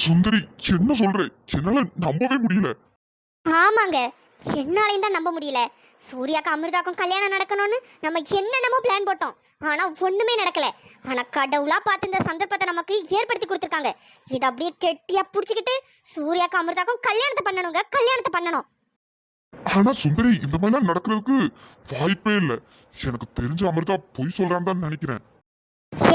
சுந்தரி, என்ன சொல்ற? என்னால நம்பவே முடியல. ஆமாங்க, என்னாலையும் தான் நம்ப முடியல. சூர்யாக்கும் அமிர்தாக்கும் கல்யாணம் நடக்கணும்னு நம்ம என்னென்னமோ பிளான் போட்டோம். ஆனா ஒண்ணுமே நடக்கல. ஆனா கடவுளா பார்த்து இந்த சந்தர்ப்பத்தை நமக்கு ஏற்படுத்தி கொடுத்துருக்காங்க. இதை அப்படியே கெட்டியா புடிச்சுக்கிட்டு சூர்யாக்கும் அமிர்தாக்கும் கல்யாணத்தை பண்ணணுங்க, கல்யாணத்தை பண்ணணும். ஆனா சுந்தரி, இந்த மாதிரிலாம் நடக்கிறதுக்கு வாய்ப்பே இல்ல. எனக்கு தெரிஞ்ச அமிர்தா பொய் சொல்றான்னு தான் நினைக்கிறேன்.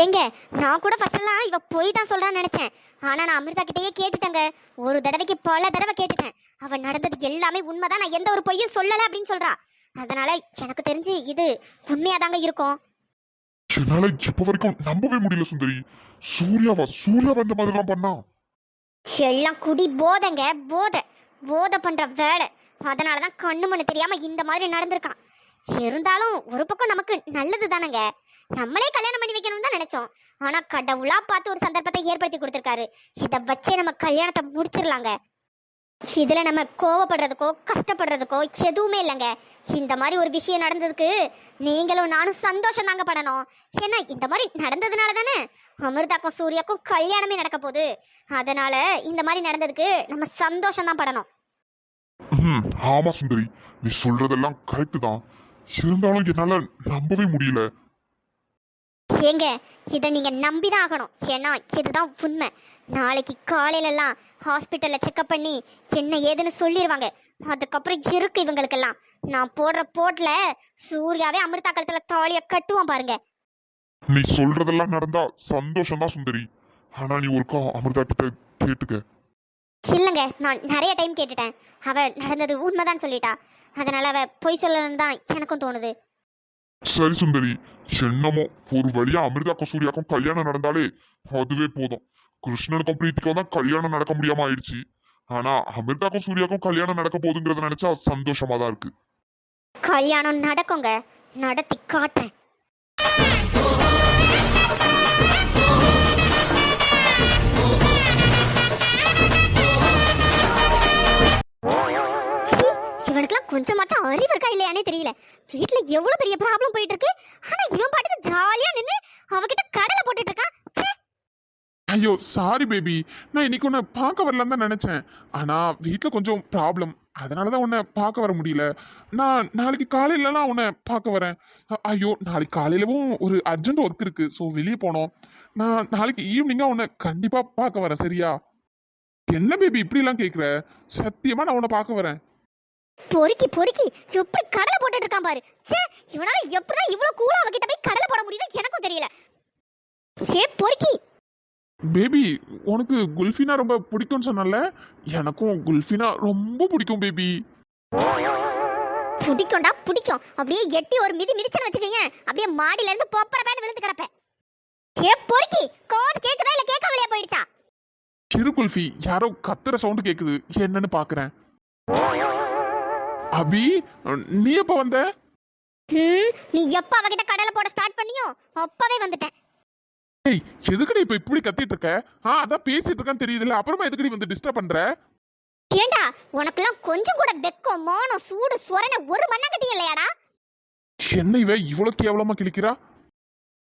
ஏங்க, நான் கூட ஃபர்ஸ்ட்லாம் இவ போய் தான் சொல்றான்னு நினைச்சேன். ஆனா நான் அமிர்தா கிட்டயே கேட்டுட்டேங்க. ஒரு தடவைக்கு பல தடவை கேட்டுட்டேன். அவ நடந்தது எல்லாமே உண்மைதான், நான் எந்த ஒரு பொய்யும் சொல்லல அப்படின்னு சொல்றா. அதனால எனக்கு தெரிஞ்சு இது உண்மையாதாங்க இருக்கும். என்னால இப்ப வரைக்கும் நம்பவே முடியல சுந்தரி. சூர்யாவா இந்த மாதிரிலாம் பண்ணா? எல்லாம் குடி போதைங்க, போதை. போதை பண்ற வேலை. அதனாலதான் கண்ணு மண்ணு தெரியாம இந்த மாதிரி நடந்திருக்கான். இருந்தாலும் ஒரு பக்கம் நமக்கு நல்லது தானங்க. நம்மளே கல்யாணம் பண்ணி வைக்கணும்னு தான் நினைச்சோம். ஆனா கடவுளா பார்த்து ஒரு சந்தர்ப்பத்தை ஏற்படுத்தி கொடுத்துருக்காரு. இதை வச்சே நம்ம கல்யாணத்தை முடிச்சிடலாங்க. இதுல நம்ம கோவப்படுறதுக்கோ கஷ்டப்படுறதுக்கோ எதுவுமே இல்லைங்க. இந்த மாதிரி ஒரு விஷயம் நடந்ததுக்கு நீங்களும் நானும் சந்தோஷம் தாங்க படணும். ஏன்னா இந்த மாதிரி நடந்ததுனால தானே அமிர்தாக்கும் சூர்யாக்கும் கல்யாணமே நடக்க போகுது. அதனால இந்த மாதிரி நடந்ததுக்கு நம்ம சந்தோஷம் தான் படணும். ஆமா சுந்தரி, நீ சொல்றதெல்லாம் கரெக்ட் தான். இருந்தாலும் என்னால நம்பவே முடியல. ஏங்க, இதை நீங்க நம்பிதான் ஆகணும். ஏன்னா இதுதான் உண்மை. நாளைக்கு காலையிலலாம் ஹாஸ்பிட்டல்ல செக்அப் பண்ணி என்ன ஏதுன்னு சொல்லிடுவாங்க. அதுக்கப்புறம் இருக்கு இவங்களுக்கெல்லாம். நான் போடுற போட்ல சூர்யாவே அமிர்தா கழுத்துல தாலிய கட்டுவான் பாருங்க. நீ சொல்றதெல்லாம் நடந்தா சந்தோஷம் தான் சுந்தரி. ஆனா நீ ஒருக்கா அமிர்தா கிட்ட கேட்டுக்க. இல்லைங்க, நான் நிறைய டைம் கேட்டுட்டேன். அவ நடந்தது உண்மைதான் சொல்லிட்டா. அதனால அவ பொய் சொல்லணும்னு தான் எனக்கும் தோணுது. சரி சுந்தரி, என்னமோ ஒரு வழியா அமிர்தாக்கும் சூர்யாக்கும் கல்யாணம் நடந்தாலே அதுவே போதும். கிருஷ்ணனுக்கும் பிரீத்திக்கும் தான் கல்யாணம் நடக்க முடியாம ஆயிடுச்சு. ஆனா அமிர்தாக்கும் சூர்யாக்கும் கல்யாணம் நடக்க போகுதுங்கிறத நினைச்சா சந்தோஷமா தான் இருக்கு. கல்யாணம் நடக்குங்க, நடத்தி காட்டுறேன். இவனுக்குலாம் கொஞ்சமாச்சும் அறிவு இருக்கா இல்லையானே தெரியல. வீட்டுல எவ்வளவு பெரிய ப்ராப்ளம் போயிட்டு இருக்கு. ஆனா இவன் பாட்டுக்கு ஜாலியா நின்று அவகிட்ட கடலை போட்டுட்டு இருக்கான். ஐயோ சாரி பேபி, நான் இன்னைக்கு உன்னை பார்க்க வரலான்னு தான் நினச்சேன். ஆனால் வீட்டில் கொஞ்சம் ப்ராப்ளம், அதனால தான் உன்னை பார்க்க வர முடியல. நான் நாளைக்கு காலையிலலாம் உன்னை பார்க்க வரேன். ஐயோ நாளைக்கு காலையிலவும் ஒரு அர்ஜென்ட் ஒர்க் இருக்குது, ஸோ வெளியே போனோம். நான் நாளைக்கு ஈவினிங்காக உன்னை கண்டிப்பாக பார்க்க வரேன், சரியா? என்ன பேபி இப்படிலாம் கேட்குற? சத்தியமாக நான் உன்னை பார்க்க வரேன். பொறுக்கி பொறுக்கி எப்படி கடலை போட்டுட்டு இருக்கான் பாரு. சே, இவனால எப்படிதான் இவ்வளவு கூலா அவகிட்ட போய் கடலை போட முடியுது எனக்கும் தெரியல. சே பொறுக்கி. பேபி, உனக்கு குல்ஃபினா ரொம்ப பிடிக்கும்னு சொன்னல, எனக்கும் குல்ஃபினா ரொம்ப பிடிக்கும் பேபி. பிடிக்கும்டா பிடிக்கும். அப்படியே எட்டி ஒரு மிதி மிதிச்சன்னு வச்சுக்கீங்க, அப்படியே மாடியில இருந்து பொப்பர பேன் விழுந்து கிடப்பேன். சே பொறுக்கி, காது கேக்குதா இல்ல கேட்காமலே போயிடுச்சா? சிறு குல்ஃபி, யாரோ கத்துற சவுண்ட் கேக்குது, என்னன்னு பாக்குறேன். அபி, நீ எப்ப வந்த? நீ எப்ப அவகிட்ட கடலை போட ஸ்டார்ட் பண்ணியோ அப்பவே வந்துட்டேன். ஏய், எதுக்கடி இப்ப இப்படி கத்திட்டு இருக்க? அதான் பேசிட்டு இருக்கான்னு தெரியுதுல, அப்புறமா எதுக்கடி வந்து டிஸ்டர்ப் பண்ற? ஏண்டா, உனக்கெல்லாம் கொஞ்சம் கூட வெக்கம் மானம் சூடு சொரண ஒரு மண்ணாங்கட்டி இல்லையாடா? என்ன இவ இவ்வளவு கேவலமா கிழிக்கிறா?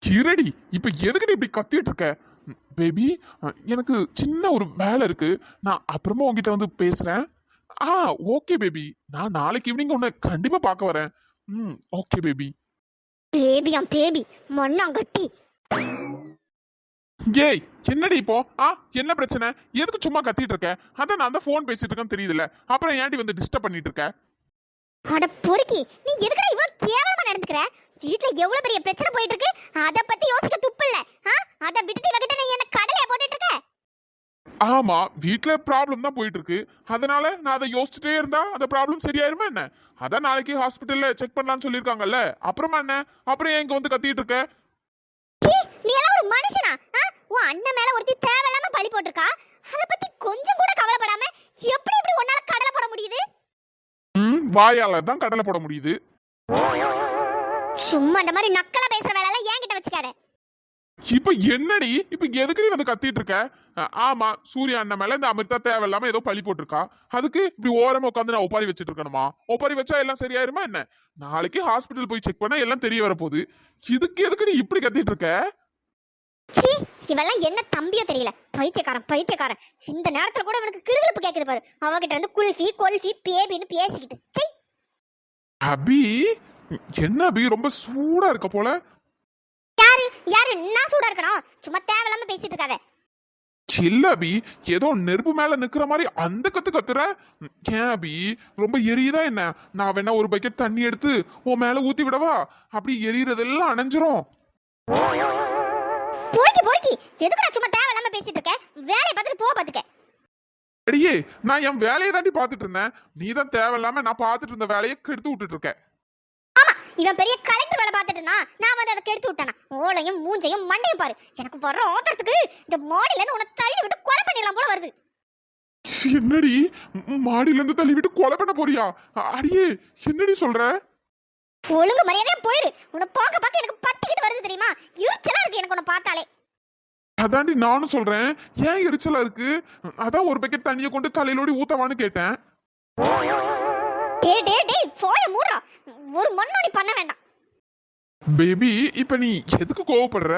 கிரடி, இப்ப எதுக்கடி இப்படி கத்திட்டு இருக்க? பேபி, எனக்கு சின்ன ஒரு வேலை இருக்கு, நான் அப்புறமா உங்ககிட்ட வந்து பேசுறேன். ஓகே பேபி, நான் நாளைக்கு ஈவினிங் உன்னை கண்டிப்பா பார்க்க வரேன். Okay baby. பேபியா பேபி மண்ணாங்கட்டி. ஏய், என்னடி இப்போ? என்ன பிரச்சனை? எதுக்கு சும்மா கத்திட்டு இருக்க? அதான் நான் தான் ஃபோன் பேசிட்டு இருக்கேன்னு தெரியுதுல, அப்புறம் ஏன்டி வந்து டிஸ்டர்ப் பண்ணிட்டு இருக்க? அட பொறுக்கி, நீ எதுக்குடா இவ்வளவு கேவலமா நடந்துக்கிற? வீட்ல எவ்வளவு பெரிய பிரச்சனை போயிட்டு இருக்கு, அத பத்தி யோசிக்க துப்பு இல்ல. அத விட்டுட்டு இவகிட்ட நீ என்ன கடலையா போட்டுட்டு இருக்க? ஆமா, வீட்ல ப்ராப்ளம் தான் போயிட்டு இருக்கு. அதனால நான் அதை யோசிச்சுட்டே இருந்தா அந்த ப்ராப்ளம் சரியாயிருமா என்ன? அதான் நாளைக்கு ஹாஸ்பிட்டல்ல செக் பண்ணலாம்னு சொல்லியிருக்காங்கல்ல, அப்புறமா என்ன? அப்புறம் ஏன் இங்க வந்து கத்திட்டு இருக்க? நீ எல்லாம் ஒரு மனுஷனா? உன் அண்ணன் மேல ஒருத்தி தேவையில்லாம பழி போட்டிருக்கா. அத பத்தி கொஞ்சம் கூட கவலைப்படாம எப்படி இப்படி உன்னால கடலை போட முடியுது? வாயால தான் கடலை போட முடியுது. சும்மா இந்த மாதிரி நக்கலா பேசுற வேலை எல்லாம் என்கிட்ட வச்சுக்காத. இப்ப என்னடி, இப்ப எதுக்கு நீ வந்து கத்திட்டு இருக்க? ஆமா, சூர்யா அண்ணன் மேல இந்த அமிர்தா தேவையில்லாம ஏதோ பழி போட்டிருக்கா. அதுக்கு இப்படி ஓரமா உட்காந்து நான் ஒப்பாரி வச்சுட்டு இருக்கணுமா? ஒப்பாரி வச்சா எல்லாம் சரியாயிருமா என்ன? நாளைக்கு ஹாஸ்பிட்டல் போய் செக் பண்ணா எல்லாம் தெரிய வர போகுது. இதுக்கு எதுக்கு நீ இப்படி கத்திட்டு இருக்க? இவெல்லாம் என்ன தம்பியோ தெரியல, பைத்தியக்காரன் பைத்தியக்காரன். இந்த நேரத்துல கூட இவனுக்கு கிளுகிளுப்பு கேக்குது பாரு, அவகிட்ட இருந்து குல்ஃபி கொல்ஃபி பேபின்னு பேசிக்கிட்டு. சை. அபி, என்ன அபி ரொம்ப சூடா இருக்க போல? யாரு யாரு நான் சூடா இருக்கணும்? சும்மா தேவையில்லாம பேசிட்டு இருக்காத. இல்ல அபி, ஏதோ நெருப்பு மேல நிக்கிற மாதிரி அந்த கத்து கத்துற. ஏன் அபி, ரொம்ப எரியுதா என்ன? நான் வேணா ஒரு பக்கெட் தண்ணி எடுத்து உன் மேல ஊத்தி விடவா? அப்படி எரியறதெல்லாம் அணைஞ்சிரும். பொறுக்கி பொறுக்கி எதுக்கு நான் சும்மா தேவையில்லாம பேசிட்டு இருக்கேன்? வேலையை பார்த்துட்டு போ பாத்துக்க. அடியே, நான் என் வேலையை தாண்டி பாத்துட்டு இருந்தேன். நீ தான் தேவையில்லாம நான் பாத்துட்டு இருந்த வேலையை கெடுத்து விட்டுட்டு இருக்க. இவன் பெரிய கலெக்டர் வேலை பார்த்துட்டு இருந்தான், நான் வந்து அதை கெடுத்து விட்டேனா? ஓலையும் மூஞ்சையும் மண்டையும் பாரு. எனக்கு வர்ற ஆத்திரத்துக்கு இந்த மாடியில இருந்து உன்னை தள்ளி விட்டு கொலை பண்ணிடலாம் போல வருது. என்னடி, மாடியில இருந்து தள்ளி விட்டு கொலை பண்ண போறியா? அடியே, என்னடி சொல்ற? ஒழுங்கு மரியாதையா போயிரு. உன்னை பார்க்க பார்க்க எனக்கு பத்திக்கிட்டு வருது தெரியுமா? எரிச்சலா இருக்கு எனக்கு உன்னை பார்த்தாலே. அதாண்டி நானும் சொல்றேன், ஏன் எரிச்சலா இருக்கு? அதான் ஒரு பக்கெட் தண்ணியை கொண்டு தலையிலோடி ஊத்தவான்னு கேட்டேன். டேய் டேய் டேய், போய மூடுறா. ஒரு மண்ணோடி பண்ண வேண்டாம். பேபி, இப்ப நீ எதுக்கு கோவப்படுற?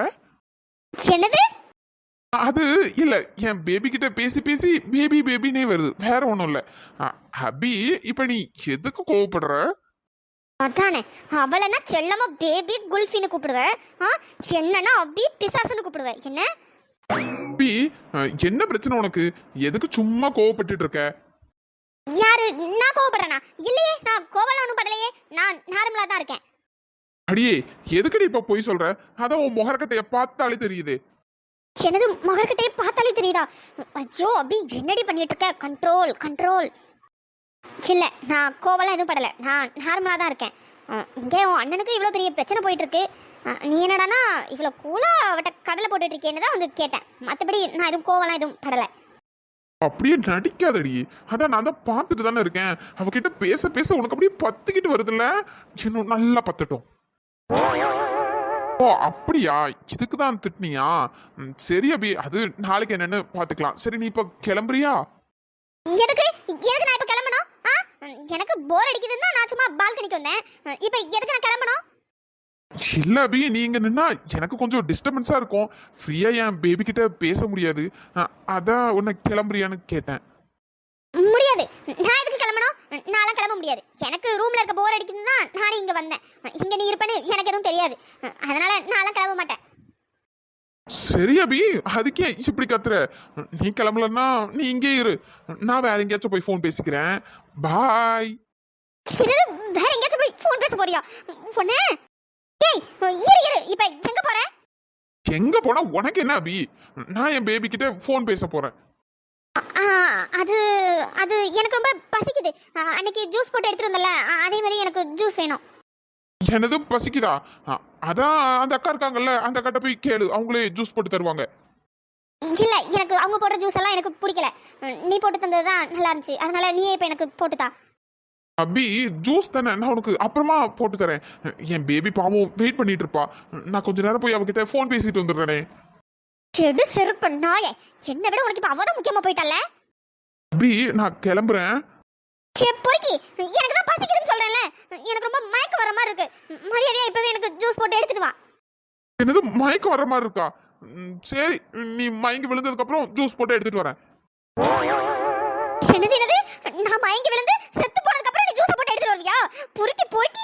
என்னது? அது இல்ல, என் பேபி கிட்ட பேசி பேசி பேபி பேபினே வருது, வேற ஒண்ணும் இல்ல. அபி, இப்ப நீ எதுக்கு கோவப்படுற? அதானே, அவளனா செல்லமா பேபி குல்ஃபின்னு கூப்பிடுவேன், என்னன்னா அபி பிசாசுன்னு கூப்பிடுவேன். என்ன அபி, என்ன பிரச்சனை உனக்கு? எதுக்கு சும்மா கோவப்பட்டுட்டு இருக்க? யாரு? நான் கோவப்படுறேனா? இல்லையே, நான் கோவலாம் ஒன்றும் படலையே. நான் நார்மலா தான் இருக்கேன். அடியே, எதுக்குடி இப்ப போய் சொல்ற? அதான் உன் முகர்கட்டைய பார்த்தாலே தெரியுது. எனது மகர்கிட்டே பார்த்தாலே தெரியுதா? ஐயோ அபி, என்னடி பண்ணிட்டு இருக்க? Control control. இல்ல, நான் கோவலாம் எதுவும் படலை, நான் நார்மலா தான் இருக்கேன். இங்கே உன் அண்ணனுக்கு இவ்வளோ பெரிய பிரச்சனை போயிட்டு இருக்கு, நீ என்னடானா இவ்வளோ கூலா அவட்ட கடலை போட்டுட்டு இருக்கேன்னு தான் வந்து கேட்டேன். மற்றபடி நான் எதுவும் கோவலாம் எதுவும் படலை. அப்படியே நடிக்காதடி, அதான் நான் தான் பார்த்துட்டு தானே இருக்கேன். அவகிட்ட பேச பேச உனக்கு அப்படியே பத்திக்கிட்டு வருதுல்ல, இன்னும் நல்லா பத்தட்டும். ஓ அப்படியா, இதுக்கு தான் திட்டினியா? சரி அபி, அது நாளைக்கு என்னன்னு பாத்துக்கலாம். சரி, நீ இப்ப கிளம்புறியா? எதுக்கு எதுக்கு நான் இப்ப கிளம்பணும்? எனக்கு போர் அடிக்குதுன்னா நான் சும்மா பால்கனிக்கு வந்தேன். இப்ப எதுக்கு நான் கிளம்பணும்? இல்ல அபி, நீங்க நின்னா எனக்கு கொஞ்சம் டிஸ்டர்பன்ஸா இருக்கும். ஃப்ரீயா என் பேபி கிட்ட பேச முடியாது. அதான் உன்னை கிளம்புறியான்னு கேட்டேன். முடியாது. நான் எதுக்கு கிளம்பணும்? நான்லாம் கிளம்ப முடியாது. எனக்கு ரூம்ல இருக்க போர் அடிக்குதுன்னா நானே இங்க வந்தேன். இங்க நீ இருப்பேன்னு எனக்கு எதுவும் தெரியாது, அதனால நான்லாம் கிளம்ப மாட்டேன். சரி அபி, அதுக்கே இப்படி கத்துற? நீ கிளம்பலன்னா நீ இங்கே இரு, நான் வேற எங்கேயாச்சும் போய் ஃபோன் பேசிக்கிறேன். பாய். வேற எங்கேயாச்சும் போய் ஃபோன் பேச போறியா? பொண்ணே, ஏய் இரு இரு, இப்ப எங்க போற? எங்க போனா உனக்கு என்ன அபி? நான் என் பேபி கிட்ட ஃபோன் பேச போறேன். அது அது எனக்கு ரொம்ப பசிக்குது. அன்னைக்கு ஜூஸ் போட்டு எடுத்துட்டு வந்தல, அதே மாதிரி எனக்கு ஜூஸ் வேணும். எனது பசிக்குதா? அதான் அந்த அக்கா இருக்காங்கல்ல, அந்த அக்காட்ட போய் கேளு, அவங்களே ஜூஸ் போட்டு தருவாங்க. இல்ல, எனக்கு அவங்க போடுற ஜூஸ் எல்லாம் எனக்கு பிடிக்கல. நீ போட்டு தந்தது தான் நல்லா இருந்துச்சு, அதனால நீயே இப்ப எனக்கு போட்டுதா. அபி, ஜூஸ் தானே, நான் உனக்கு அப்புறமா போட்டு தரேன். என் பேபி பாவம் வெயிட் பண்ணிட்டு இருப்பா. நான் கொஞ்ச நேரம் போய் அவகிட்ட ஃபோன் பேசிட்டு வந்துடுறேனே. செடு செருப்பு நாயே, என்னை விட உனக்கு இப்ப அவதான் முக்கியமா போயிட்டல்ல. அபி, நான் கிளம்புறேன். பொறுக்கி, எனக்கு தான் பசிக்குதுன்னு சொல்றேன்ல, எனக்கு ரொம்ப மயக்கம் வர மாதிரி இருக்கு. மரியாதையா இப்பவே எனக்கு ஜூஸ் போட்டு எடுத்துட்டு வா. என்னது, மயக்கம் வர மாதிரி இருக்கா? சரி, நீ மயங்கி விழுந்ததுக்கு அப்புறம் ஜூஸ் போட்டு எடுத்துட்டு வரேன். என்னது என்னது? நான் மயங்கி விழுந்து செத்து போனதுக்கு அப்புறம் நீ ஜூஸ் போட்டு எடுத்துட்டு வருவியா? பொறுக்கி பொறுக்கி.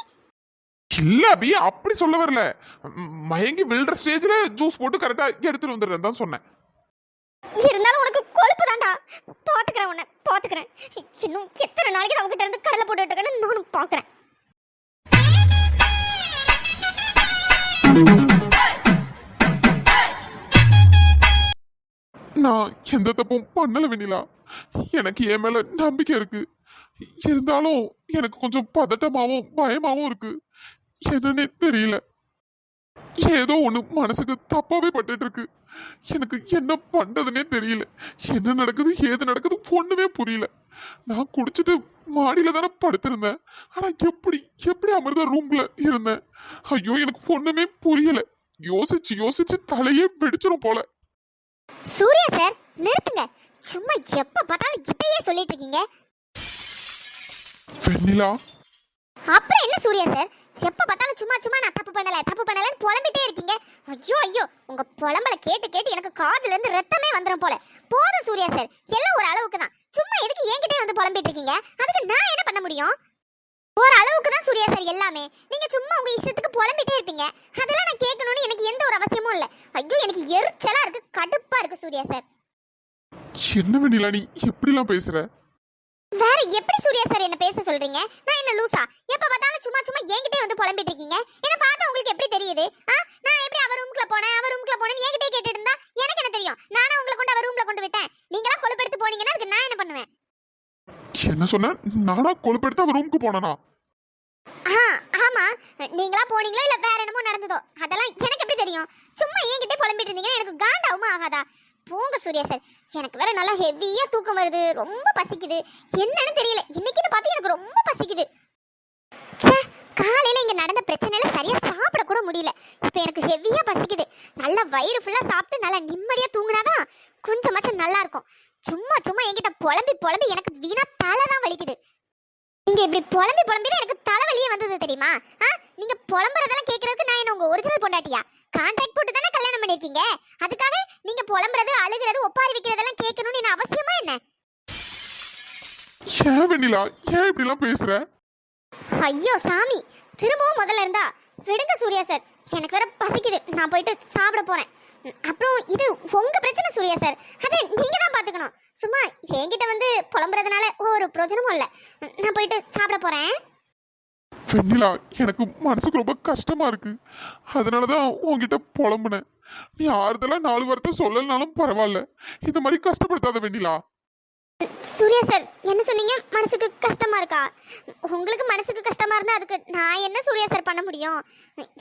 இல்ல அபி, அப்படி சொல்ல வரல. மயங்கி விழுற ஸ்டேஜ்ல ஜூஸ் போட்டு கரெக்டா எடுத்துட்டு வந்துடுறேன் தான் சொன்னேன். இருந்தாலும் உனக்கு கொழுப்பு தான்டா. பாத்துக்கிறேன், உன்னை பாத்துக்கிறேன். இன்னும் எத்தனை நாளைக்கு நான் உங்ககிட்ட இருந்து கடலை போட்டு இருக்கேன்னு நானும் பாக்குறேன். நான் எந்த தப்பும் பண்ணல வெண்ணிலா. எனக்கு என் மேல நம்பிக்கை இருக்கு. இருந்தாலும் எனக்கு கொஞ்சம் பதட்டமாவும் பயமாவும் இருக்கு. என்னன்னே தெரியல, ஏதோ ஒண்ணு மனசுக்கு தப்பாவே பட்டுட்டு இருக்கு. எனக்கு என்ன பண்றதுன்னே தெரியல. என்ன நடக்குது ஏது நடக்குது ஒண்ணுமே புரியல. நான் குடிச்சிட்டு மாடியில தானே படுத்திருந்தேன். ஆனா எப்படி எப்படி அமிர்தா ரூம்ல இருந்தேன்? ஐயோ, எனக்கு ஒண்ணுமே புரியல. யோசிச்சு யோசிச்சு தலையே வெடிச்சிரும் போல. சூர்யா சார், நிறுத்துங்க. சும்மா எப்ப பார்த்தாலும் இப்பயே சொல்லிட்டு இருக்கீங்க. வெண்ணிலா, அப்புறம் என்ன சூர்யா சார், எப்ப பார்த்தாலும் சும்மா சும்மா நான் தப்பு பண்ணலன்னு புலம்பிட்டே இருக்கீங்க. ஐயோ ஐயோ, உங்க புலம்பல கேட்டு கேட்டு எனக்கு காதுல இருந்து ரத்தமே வந்துரும் போல. போதும் சூர்யா சார், எல்லாம் ஒரு அளவுக்கு தான். சும்மா எதுக்கு என்கிட்டே வந்து புலம்பிட்டு இருக்கீங்க? அதுக்கு நான் என்ன பண்ண முடியும்? ஒரு அளவுக்கு தான் சூர்யா சார் எல்லாமே. நீங்க சும்மா உங்க இஷ்டத்துக்கு புலம்பிட்டே இருப்பீங்க. அதெல்லாம் நான் கேட்கணும்னு எனக்கு எந்த ஒரு அவசியமும் இல்லை. ஐயோ, எனக்கு எரிச்சலா இருக்கு, கடுப்பா இருக்கு சூர்யா சார். என்ன வெண்ணிலா நீ எப்படிலாம் பேசுற? வேற எப்படி சூர்யா சார் என்ன பேச சொல்றீங்க? நான் என்ன லூசா? எப்ப பார்த்தாலும் சும்மா சும்மா என்கிட்டே வந்து புலம்பிட்டு இருக்கீங்க. என்ன பார்த்தா உங்களுக்கு எப்படி தெரியுது? நான் எப்படி அவர் ரூம்க்குள்ள போனேன்னு என்கிட்டே கேட்டுட்டு இருந்தா எனக்கு என்ன தெரியும்? நானும் உங்களை கொண்டு அவர் ரூம்ல கொண்டு விட்டேன். நீங்களா கொழுப்பெடுத்து போனீங்கன்னா அதுக்கு நான் என்ன பண்ணுவேன்? என்ன சொன்ன? நானா கொழுப்பெடுத்து அவ ரூமுக்கு போனனா? ஆமா, நீங்களா போனீங்களோ இல்ல வேற என்னமோ நடந்ததோ அதெல்லாம் எனக்கு எப்படி தெரியும்? சும்மா என்கிட்டே புலம்பிட்டு இருந்தீங்கன்னா எனக்கு காண்டாவுமா ஆகாதா? போங்க சூர்யா சார், எனக்கு வேற நல்லா ஹெவியா தூக்கம் வருது, ரொம்ப பசிக்குது. என்னன்னு தெரியல, இன்னைக்குன்னு பார்த்து எனக்கு ரொம்ப பசிக்குது. ச்சே, காலையில இங்க நடந்த பிரச்சனையில சரியா சாப்பிட கூட முடியல. இப்ப எனக்கு ஹெவியா பசிக்குது. நல்லா வயிறு ஃபுல்லா சாப்பிட்டு நல்லா நிம்மதியா தூங்குனாதான் கொஞ்சமாச்சும் நல்லா இருக்கும். சும்மா சும்மா என்கிட்ட புலம்பி புலம்பி எனக்கு வீணா தலை தான் வலிக்குது. நீங்க இப்படி புலம்பி புலம்பி தான் எனக்கு தலைவலியே வந்தது தெரியுமா? நீங்க புலம்புறதெல்லாம் கேட்கறதுக்கு நான் என்ன உங்க ஒரிஜினல் பொண்டாட்டியா? கான்ட்ராக்ட் போட்டு தானே கல்யாணம் பண்ணிருக்கீங்க. அதுக்காக நீங்க புலம்புறது அழுகிறது ஒப்பாரி வைக்கிறதெல்லாம் கேட்கணும்னு என்ன அவசியமா என்ன? ஏன் வெண்ணிலா ஏன் இப்படிலாம் பேசுற? ஐயோ சாமி, திரும்பவும் முதல்ல இருந்தா விடுங்க சூர்யா சார், எனக்கு வேற பசிக்குது. நான் போயிட்டு சாப்பிட போறேன். அப்புறம் இது உங்க பிரச்சனை சூர்யா சார், அதை நீங்க தான் பாத்துக்கணும். சும்மா என்கிட்ட வந்து புலம்புறதுனால ஒரு பிரயோஜனமும் இல்லை. நான் போயிட்டு சாப்பிட போறேன். வெண்ணிலா எனக்கு மனசுக்கு ரொம்ப கஷ்டமா இருக்கு, அதனாலதான் உன்கிட்ட புலம்புனேன். நீ ஆறுதலா 4 வார்த்தை சொல்லலனாலும் பரவாயில்ல, இந்த மாதிரி கஷ்டப்படுத்தாத வெண்ணிலா. சூர்யா சார், என்ன சொன்னீங்க? மனசுக்கு கஷ்டமா இருக்கா? உங்களுக்கு மனசுக்கு கஷ்டமா இருந்தா அதுக்கு நான் என்ன சூர்யா சார் பண்ண முடியும்?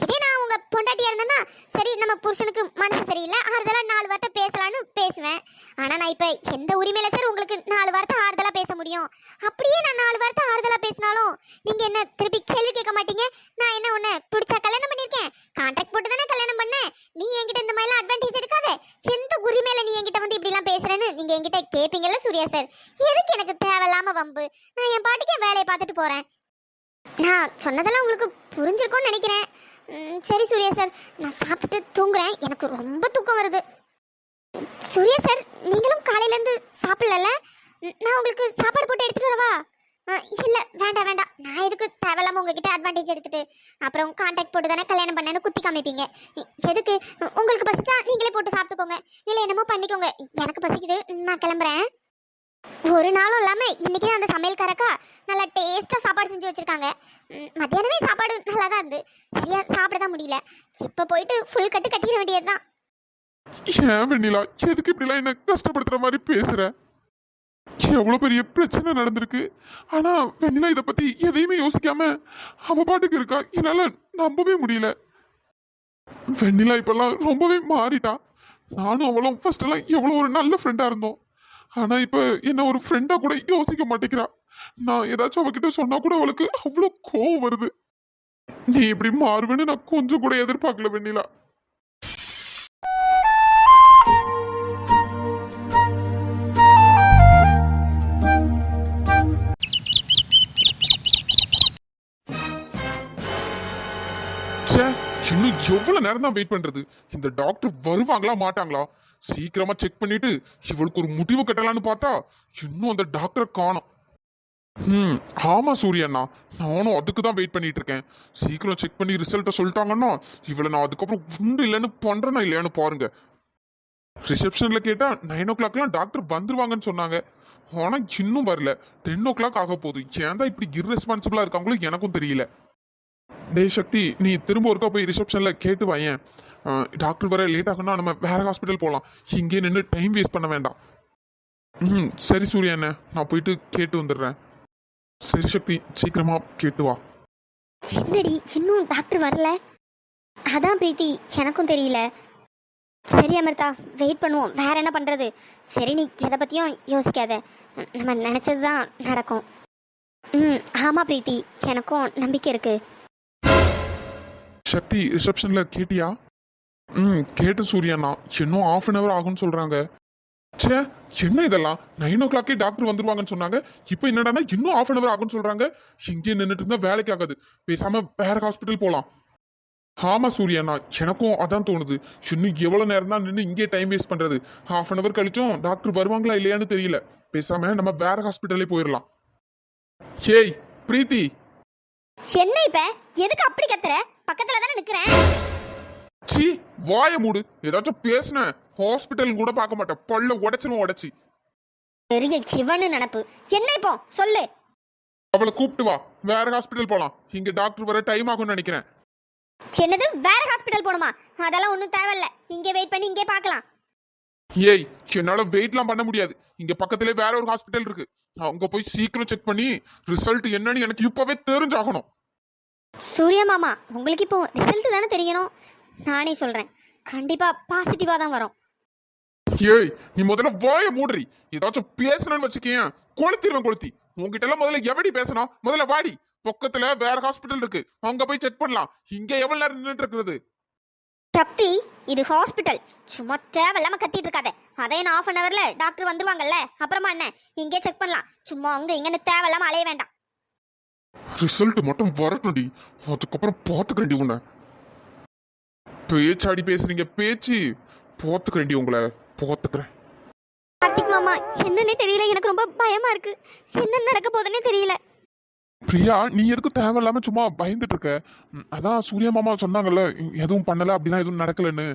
இதே நான் உங்க பொண்டாட்டியா இருந்தேன்னா சரி, நம்ம புருஷனுக்கு மனசு சரியில்லை, ஆறுதலா 4 வார்த்தை பேசலான்னு பேசுவேன். ஆனா நான் இப்ப எந்த உரிமையில சார் உங்களுக்கு 4 வார்த்தை ஆறுதலா பேச முடியும்? அப்படியே நான் 4 வார்த்தை ஆறுதலா பேசினாலும் நீங்க என்ன திருப்பி கேள்வி கேட்க மாட்டீங்க. நான் என்ன உன்னை பிடிச்சா கல்யாணம் பண்ணிருக்கேன்? கான்ட்ராக்ட் போட்டு தானே கல்யாணம் பண்ணேன். நீ என்கிட்ட இந்த மாதிரிலாம் அட்வான்டேஜ் எடுக்காத. எந்த உரிமையில நீ என்கிட்ட வந்து இப்படி எல்லாம் பேசுறேன்னு நீங்க என்கிட்ட கேப்பீங்கல்ல சூர்யா சார். எதுக்கு எனக்கு தேவையில்லாம வம்பு? நான் என் பாட்டுக்கு என் வேலையை பார்த்துட்டு போறேன். நான் சொன்னதெல்லாம் உங்களுக்கு புரிஞ்சிருக்கும்னு நினைக்கிறேன். சரி சூர்யா சார், நான் சாப்பிட்டு தூங்குறேன். எனக்கு ரொம்ப தூக்கம் வருது. சூர்யா சார், நீங்களும் காலையில இருந்து சாப்பிடல. நான் உங்களுக்கு சாப்பாடு போட்டு எடுத்துட்டு வரவா? இல்ல வேண்டாம் வேண்டாம், நான் எதுக்கு தேவையில்லாம உங்ககிட்ட அட்வான்டேஜ் எடுத்துட்டு அப்புறம் கான்ட்ராக்ட் போட்டு தானே கல்யாணம் பண்ணேன்னு குத்தி காமிப்பீங்க. எதுக்கு? உங்களுக்கு பசிச்சா நீங்களே போட்டு சாப்பிட்டுக்கோங்க, இல்ல என்னமோ பண்ணிக்கோங்க. எனக்கு பசிக்குது, நான் கிளம்புறேன். ஒரு நாளும் இல்லாம இன்னைக்கு அந்த சமையல்காரக்கா நல்லா டேஸ்டா சாப்பாடு செஞ்சு வச்சிருக்காங்க. மத்தியானமே சாப்பாடு நல்லா தான் இருந்து சரியா சாப்பிட தான் முடியல. இப்ப போயிட்டு ஃபுல் கட்டு கட்டிட வேண்டியதுதான். ஏன் வெண்ணிலா எதுக்கு இப்படிலாம் என்ன கஷ்டப்படுத்துற மாதிரி பேசுற? எவ்வளவு பெரிய பிரச்சனை நடந்திருக்கு, ஆனா வெண்ணிலா இதை பத்தி எதையுமே யோசிக்காம அவ பாட்டுக்கு இருக்கா. என்னால நம்பவே முடியல. வெண்ணிலா இப்பெல்லாம் ரொம்பவே மாறிட்டா. நானும் அவளும் ஃபர்ஸ்ட் எல்லாம் எவ்வளவு ஒரு நல்ல ஃப்ரெண்டா இருந்தோம். ஆனா இப்ப என்ன ஒரு ஃப்ரெண்டா கூட யோசிக்க மாட்டேங்கிறா. நான் ஏதாச்சும் அவகிட்ட சொன்னா கூட அவளுக்கு அவ்வளவு கோவம் வருது. நீ இப்படி மாறுவேன்னு நான் கொஞ்சம் கூட எதிர்பார்க்கல வெண்ணிலா. இன்னும் எவ்வளவு நேரம் தான் வெயிட் பண்றது? இந்த டாக்டர் வருவாங்களா மாட்டாங்களா? சீக்கிரமா செக் பண்ணிட்டு இவளுக்கு ஒரு முடிவு கட்டலான்னு பார்த்தா இன்னும் அந்த டாக்டரை காணோம். ஆமா சூரியண்ணா, நானும் அதுக்கு தான் வெயிட் பண்ணிட்டு இருக்கேன். சீக்கிரம் செக் பண்ணி ரிசல்ட்டை சொல்லிட்டாங்கன்னா இவளை நான் அதுக்கப்புறம் உண்டு இல்லைன்னு பண்றேனா இல்லையான்னு பாருங்க. ரிசப்ஷன்ல கேட்டா 9 o'clockலாம் டாக்டர் வந்துருவாங்கன்னு சொன்னாங்க. ஆனா இன்னும் வரல. 10 o'clock ஆக போகுது. ஏன் தான் இப்படி இர்ரெஸ்பான்சிபிளா இருக்காங்களோ எனக்கும் தெரியல. டேய் சக்தி, நீ திரும்ப ஒருக்கா போய் ரிசப்ஷன்ல கேட்டு வாயேன். டாக்டர் வர லேட் ஆகுனா நம்ம வேற ஹாஸ்பிட்டல் போகலாம். இங்கே நின்று டைம் வேஸ்ட் பண்ண வேண்டாம். சரி சூர்யா அண்ணே, நான் போயிட்டு கேட்டு வந்துடுறேன். சரி சக்தி, சீக்கிரமா கேட்டு வா. என்னடி இன்னும் டாக்டர் வரல? அதான் பிரீத்தி, எனக்கும் தெரியல. சரி அமிர்தா, வெயிட் பண்ணுவோம், வேற என்ன பண்றது? சரி, நீ எதை பத்தியும் யோசிக்காத, நம்ம நினைச்சது தான் நடக்கும். ஆமா பிரீத்தி, எனக்கும் நம்பிக்கை இருக்கு. சக்தி, ரிசப்ஷன்ல கேட்டியா? கேட்டு சூர்யாண்ணா, இன்னும் ½ hour ஆகும்னு சொல்றாங்க. ச்சே, என்ன இதெல்லாம் 9 o'clock டாக்டர் வந்துருவாங்கன்னு சொன்னாங்க. இப்போ என்னடான்னா இன்னும் half an hour ஆகும்னு சொல்றாங்க. இங்கே நின்றுட்டு இருந்தா வேலைக்கு ஆகாது. பேசாம வேற ஹாஸ்பிட்டல் போலாம். ஆமா சூர்யாண்ணா, எனக்கும் அதான் தோணுது. இன்னும் எவ்வளவு நேரம் தான் நின்று இங்கே டைம் வேஸ்ட் பண்றது? half an hour கழிச்சும் டாக்டர் வருவாங்களா இல்லையான்னு தெரியல. பேசாம நம்ம வேற ஹாஸ்பிட்டலே போயிடலாம். ஹேய் பிரீத்தி, என்ன இப்ப எதுக்கு அப்படி கத்துற? பக்கத்துல தானே நிக்கிறேன். சீ வாய மூடு. ஏதாச்சும் பேசுன ஹாஸ்பிட்டல் கூட பார்க்க மாட்டேன். பல்ல உடைச்சிரும் உடைச்சி. பெரிய சிவனு நினப்பு. என்ன இப்போ சொல்லு. அவளை கூப்பிட்டு வா, வேற ஹாஸ்பிட்டல் போலாம். இங்க டாக்டர் வர டைம் ஆகும்னு நினைக்கிறேன். என்னது வேற ஹாஸ்பிட்டல் போணுமா? அதெல்லாம் ஒன்றும் தேவையில்ல. இங்கே வெயிட் பண்ணி இங்கே பார்க்கலாம். ஏய், என்னால வெயிட்லாம் பண்ண முடியாது. இங்க பக்கத்திலே வேற ஒரு ஹாஸ்பிட்டல் இருக்கு. அங்க போய் சீக்கிரம் செக் பண்ணி ரிசல்ட் என்னன்னு எனக்கு இப்பவே தெரிஞ்சாகணும். சூர்யா மாமா, உங்களுக்கு இப்போ ரிசல்ட் தானே தெரியணும். நானே சொல்றேன், கண்டிப்பா பாசிட்டிவா தான் வரும். ஏய், நீ முதல்ல வாய மூடுறி. ஏதாச்சும் பேசணும்னு வச்சுக்கேன், கொளுத்திடுவேன் கொளுத்தி. உங்ககிட்ட எல்லாம் முதல்ல எப்படி பேசணும்? முதல்ல வாடி. பக்கத்துல வேற ஹாஸ்பிட்டல் இருக்கு, அங்க போய் செக் பண்ணலாம். இங்க எவ்வளவு நேரம் நின்றுட்டு இருக்கிறது? சக்தி, இது ஹாஸ்பிட்டல். சும்மா தேவையில்லாம கத்திட்டு இருக்காத. அதே நான் half an hourல டாக்டர் வந்துருவாங்கல்ல, அப்புறமா என்ன இங்கே செக் பண்ணலாம். சும்மா அங்க இங்கன்னு தேவையில்லாம அலைய வேண்டாம். ரிசல்ட் மட்டும் வரட்டும்டி, அதுக்கப்புறம் பாத்துக்கிறேன்டி உன்னை. பேச்சாடி பேசுறீங்க பேச்சு, பாத்துக்கிறேன்டி உங்களை, பாத்துக்கிறேன். கார்த்திக் மாமா, என்னன்னே தெரியல. எனக்கு ரொம்ப பயமா இருக்கு. என்ன நடக்க போகுதுன்னே தெரியல. பிரியா, நீ எதுக்கு தேவையில்லாம சும்மா பயந்துட்டு இருக்க? அதான் சூர்யா மாமா சொன்னாங்கல்ல, எதுவும் பண்ணல அப்படின்னா எதுவும் நடக்கலன்னு.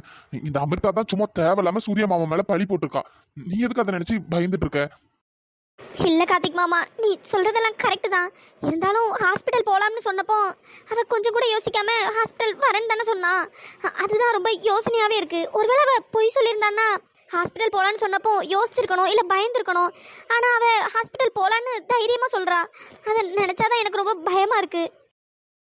இந்த அமிர்தா தான் சும்மா தேவையில்லாம சூர்யா மாமா மேல பழி போட்டிருக்கா. நீ எதுக்கு அதை நினைச்சு பயந்துட்டு இருக்க? இல்ல கார்த்திக் மாமா, நீ சொல்றதெல்லாம் கரெக்ட் தான். இருந்தாலும் ஹாஸ்பிட்டல் போலாம்னு சொன்னப்போ அவ கொஞ்சம் கூட யோசிக்காம ஹாஸ்பிட்டல் வரேன்னு தானே சொன்னா. அதுதான் ரொம்ப யோசனையாவே இருக்கு. ஒருவேளை அவ பொய் சொல்லியிருந்தான்னா ஹாஸ்பிட்டல் போலான்னு சொன்னப்போ யோசிச்சிருக்கணும், இல்லை பயந்துருக்கணும். ஆனால் அவ ஹாஸ்பிட்டல் போலான்னு தைரியமாக சொல்றா. அதை நினைச்சாதான் எனக்கு ரொம்ப பயமா இருக்கு.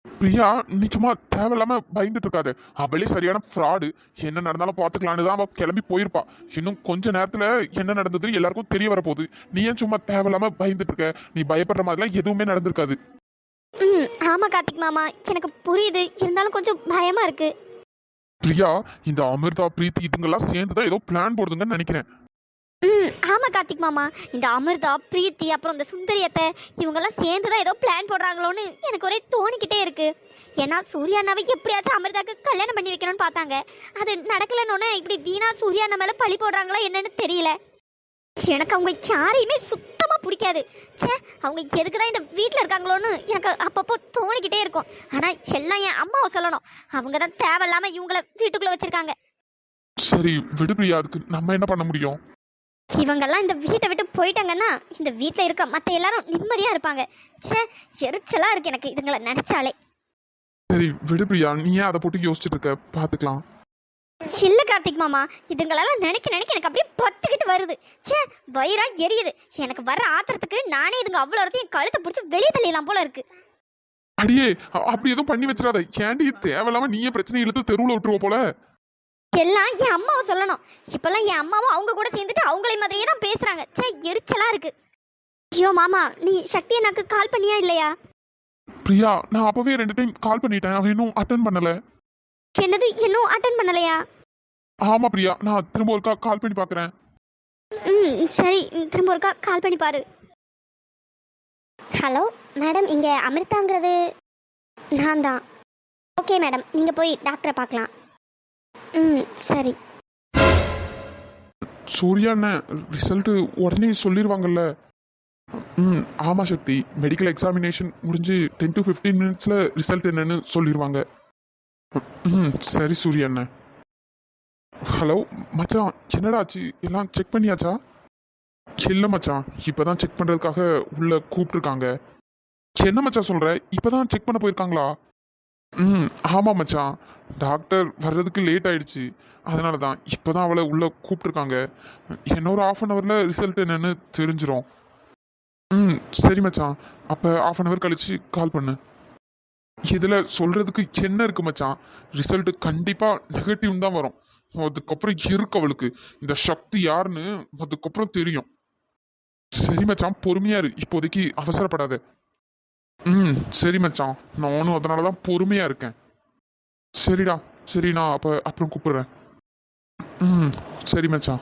பிரியா, நீ சும்மா தேவையில்லாம பயந்துட்டு இருக்காது. அவளே சரியான ஃப்ராடு. என்ன நடந்தாலும் பாத்துக்கலான்னு தான் அவ கிளம்பி போயிருப்பா. இன்னும் கொஞ்ச நேரத்துல என்ன நடந்தது எல்லாருக்கும் தெரிய வரப்போகுது. நீ ஏன் சும்மா தேவையில்லாம பயந்துட்டு இருக்க? நீ பயப்படுற மாதிரிலாம் எதுவுமே நடந்திருக்காது. ஆமா கார்த்திக் மாமா, எனக்கு புரியுது. இருந்தாலும் கொஞ்சம் பயமா இருக்கு. பிரியா, இந்த அமிர்தா பிரீத்தி இதுங்கெல்லாம் சேர்ந்துதான் ஏதோ பிளான் போடுதுங்கன்னு நினைக்கிறேன். ஆமா கார்த்திக் மாமா, இந்த அமிர்தா பிரீத்தி அப்புறம் இந்த சுந்தரியத்தை இவங்கெல்லாம் சேர்ந்துதான் ஏதோ பிளான் போடுறாங்களோன்னு எனக்கு ஒரே தோணிக்கிட்டே இருக்கு. ஏன்னா சூர்யா அண்ணாவை எப்படியாச்சும் அமிர்தாக்கு கல்யாணம் பண்ணி வைக்கணும்னு பார்த்தாங்க. அது நடக்கலன்னு இப்படி வீணா சூர்யா அண்ணா மேல பழி போடுறாங்களா என்னன்னு தெரியல. எனக்கு அவங்க யாரையுமே சுத்தமா பிடிக்காது. சே, அவங்க எதுக்குதான் இந்த வீட்டில் இருக்காங்களோன்னு எனக்கு அப்பப்போ தோணிக்கிட்டே இருக்கும். ஆனா எல்லாம் என் அம்மாவை சொல்லணும். அவங்க தான் தேவையில்லாம இவங்கள வீட்டுக்குள்ள வச்சிருக்காங்க. சரி விடு பிரியா, அதுக்கு நம்ம என்ன பண்ண முடியும்? இவங்கெல்லாம் இந்த வீட்டை விட்டு போயிட்டாங்கன்னா இந்த வீட்டில் இருக்க மற்ற எல்லாரும் நிம்மதியா இருப்பாங்க. சே, எரிச்சலா இருக்கு எனக்கு இதுங்களை நினைச்சாலே. சரி விடு பிரியா, நீ ஏன் அதை போட்டு யோசிச்சுட்டு இருக்க? பாத்துக்கலாம். இல்ல கார்த்திக் மாமா, இதுங்களெல்லாம் நினைக்க நினைக்க எனக்கு அப்படியே பத்துக்கிட்டு வருது. சே, வயிறா எரியுது. எனக்கு வர்ற ஆத்திரத்துக்கு நானே இதுங்க அவ்வளோ என் கழுத்தை பிடிச்சி வெளியே தள்ளிடலாம் போல இருக்கு. அடியே, அப்படி எதுவும் பண்ணி வச்சிடாத. ஏன்டி தேவையில்லாம நீயே பிரச்சனை இழுத்து தெருவுல விட்டுருவ போல. எல்லாம் என் அம்மாவை சொல்லணும். இப்பெல்லாம் என் அம்மாவும் அவங்க கூட சேர்ந்துட்டு அவங்களே மாதிரியே தான் பேசுறாங்க. சே, எரிச்சலா இருக்கு. ஐயோ மாமா, நீ சக்தி எனக்கு கால் பண்ணியா இல்லையா? பிரியா, நான் அப்பவே 2 டைம் கால் பண்ணிட்டேன், அவன் இன்னும் அட்டன் பண்ணல. என்னது, இன்னும் அட்டன் பண்ணலையா? ஆமா பிரியா, நான் திரும்ப ஒருக்கா கால் பண்ணி பாக்குறேன். சரி, திரும்ப ஒருக்கா கால் பண்ணி பாரு. ஹலோ மேடம், இங்க அமிர்தாங்கிறது நான் தான். ஓகே மேடம், நீங்க போய் டாக்டரை பார்க்கலாம். சரி. சூர்யா அண்ணன் ரிசல்ட் உடனே சொல்லிடுவாங்கல்ல? ஆமா சக்தி, மெடிக்கல் எக்ஸாமினேஷன் முடிஞ்சு 10 to 15 minutesல ரிசல்ட் என்னன்னு சொல்லிடுவாங்க. சரி சூர்யா அண்ணன். ஹலோ மச்சான், என்னடா ஆச்சு? எல்லாம் செக் பண்ணியாச்சா? இல்லை மச்சான், இப்போதான் செக் பண்ணுறதுக்காக உள்ள கூப்பிட்டுருக்காங்க. என்ன மச்சான் சொல்கிற? இப்போதான் செக் பண்ண போயிருக்காங்களா? ஆமாம் மச்சான், டாக்டர் வர்றதுக்கு லேட் ஆயிடுச்சு. அதனால தான் இப்போதான் அவளை உள்ள கூப்பிட்டுருக்காங்க. இன்னொரு half an hourல ரிசல்ட் என்னன்னு தெரிஞ்சிடும். சரி மச்சான், அப்போ half an hour கழிச்சு கால் பண்ணு. இதில் சொல்கிறதுக்கு என்ன இருக்கு மச்சான்? ரிசல்ட் கண்டிப்பாக நெகட்டிவ் தான் வரும். அதுக்கப்புறம் இருக்கு அவளுக்கு இந்த சக்தி யாருன்னு அதுக்கப்புறம் தெரியும். சரி மச்சான், பொறுமையா இரு, இப்போதைக்கு அவசரப்படாத. சரி மச்சான், நானும் அதனால தான் பொறுமையா இருக்கேன். சரிடா, சரி நான் அப்புறம் கூப்பிடுறேன். சரி மச்சான்.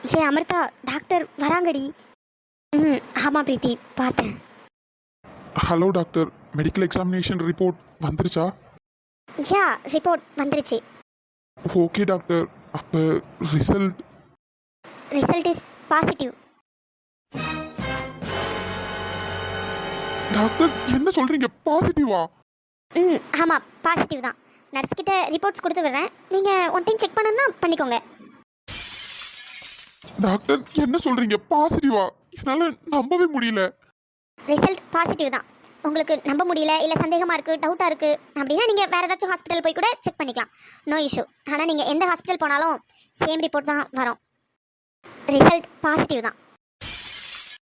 ஏ அமிர்தா, டாக்டர் வராங்கடி. ம், ஆமாம் பிரீத்தி, பார்த்தேன். Hello doctor, medical examination report வந்துருச்சா? யா, ரிப்போர்ட் வந்துருச்சு. ஓகே டாக்டர், அப்போ result? Result is positive. Doctor என்ன சொல்றீங்க, பாசிட்டிவா? ம், ஆமாம், பாசிட்டிவ் தான். நர்ஸ் கிட்ட ரிப்போர்ட்ஸ் கொடுத்து விடுறேன், நீங்கள் ஒன் டைம் செக் பண்ணணும்னா பண்ணிக்கோங்க. டாக்டர் என்ன சொல்றீங்க, பாசிட்டிவா? என்னால நம்பவே முடியல. ரிசல்ட் பாசிட்டிவ் தான். உங்களுக்கு நம்ப முடியல, இல்லை சந்தேகமாக இருக்குது, டவுட்டாக இருக்குது அப்படின்னா நீங்கள் வேறு ஏதாச்சும் ஹாஸ்பிட்டல் போய் கூட செக் பண்ணிக்கலாம். No issue. ஆனால் நீங்கள் எந்த ஹாஸ்பிட்டல் போனாலும் சேம் ரிப்போர்ட் தான் வரும். ரிசல்ட் பாசிட்டிவ் தான்.